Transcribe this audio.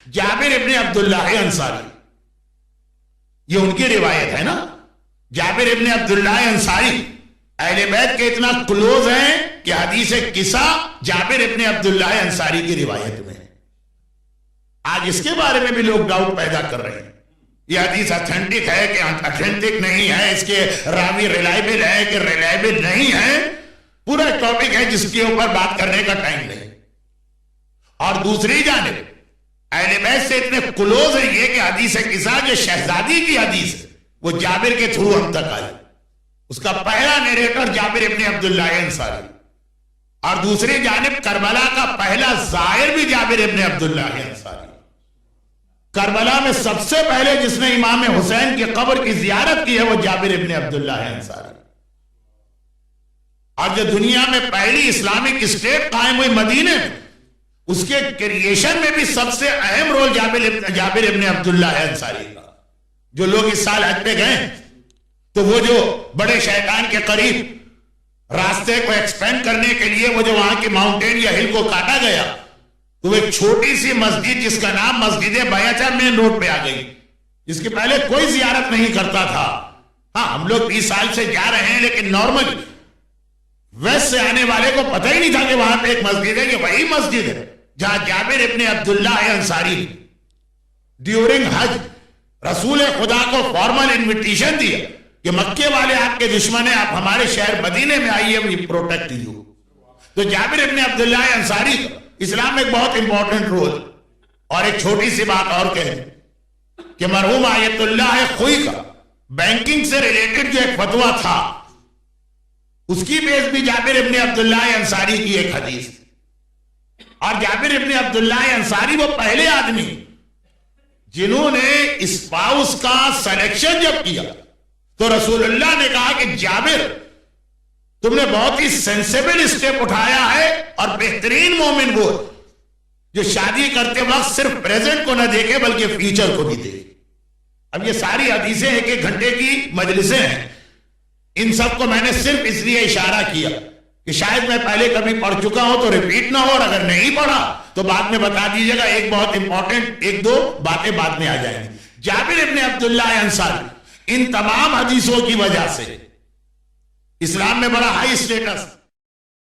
جابر ابن عبداللہ انصاری، یہ ان کی روایت ہے نا. جابر ابن عبداللہ انصاری اہل بیت کے اتنا کلوز ہیں کہ حدیث قصہ جابر ابن عبداللہ انصاری کی روایت میں ہے. آج اس کے بارے میں بھی لوگ ڈاؤٹ پیدا کر رہے ہیں، یہ حدیث اتھینٹک ہے کہ اتھینٹک نہیں ہے، اس کے راوی ریلائبل ہے کہ ریلائبل نہیں ہے. پورا ٹاپک ہے جس کے اوپر بات کرنے کا ٹائم نہیں. اور دوسری جانب اہل بیت سے اتنے کلوز ہیں یہ کہ حدیث قصہ جو شہزادی کی حدیث ہے وہ جابر کے تھرو ہم تک آئی. اس کا پہلا نیریٹر جابر ابن عبداللہ انصاری، اور دوسری جانب کربلا کا پہلا زائر بھی جابر ابن عبداللہ انصاری. کربلا میں سب سے پہلے جس نے امام حسین کی قبر کی زیارت کی ہے وہ جابر ابن عبداللہ انصاری. اور جو دنیا میں پہلی اسلامک اسٹیٹ قائم ہوئی مدینے میں، اس کے کریشن میں بھی سب سے اہم رول جابر ابن عبداللہ انصاری کا. جو لوگ اس سال حج پہ گئے تو وہ جو بڑے شیطان کے قریب راستے کو ایکسپینڈ کرنے کے لیے وہ جو وہاں کی ماؤنٹین یا ہل کو کاٹا گیا تو ایک چھوٹی سی مسجد جس کا نام مسجد بیعت مین روڈ پہ آ گئی، جس کے پہلے کوئی زیارت نہیں کرتا تھا. ہاں ہم لوگ 20 سال سے جا رہے ہیں لیکن نارمل ویسٹ سے آنے والے کو پتہ ہی نہیں تھا کہ وہاں پہ ایک مسجد ہے. کہ وہی مسجد ہے جہاں جابر ابن عبداللہ انصاری ڈیورنگ حج رسول خدا کو فارمل انویٹیشن دیا کہ مکے والے آپ کے دشمن ہیں، آپ ہمارے شہر مدینے میں آئیے، وی پروٹیکٹ یو. تو جابر ابن عبداللہ انصاری کا اسلام میں ایک بہت امپورٹنٹ رول. اور ایک چھوٹی سی بات اور کہیں کہ مرحوم آیت اللہ خوئی کا بینکنگ سے ریلیٹڈ جو ایک فتویٰ تھا اس کی بیس بھی جابر ابن عبداللہ انصاری کی ایک حدیث. اور جابر ابن عبداللہ انصاری وہ پہلے آدمی جنہوں نے اسپاؤس کا سلیکشن جب کیا تو رسول اللہ نے کہا کہ جابر تم نے بہت ہی سینسیبل اسٹیپ اٹھایا ہے، اور بہترین مومن وہ جو شادی کرتے وقت صرف پریزنٹ کو نہ دیکھے بلکہ فیوچر کو بھی دیکھے. اب یہ ساری حدیثیں 1-1 گھنٹے کی مجلسیں ہیں، ان سب کو میں نے صرف اس لیے اشارہ کیا کہ شاید میں پہلے کبھی پڑھ چکا ہوں تو ریپیٹ نہ ہو، اور اگر نہیں پڑھا تو بعد میں بتا دیجئے گا. ایک بہت امپورٹنٹ 1-2 باتیں بعد میں آ جائیں گی. جابر ابن عبداللہ انصاری ان تمام حدیثوں کی وجہ سے اسلام میں بڑا ہائی اسٹیٹس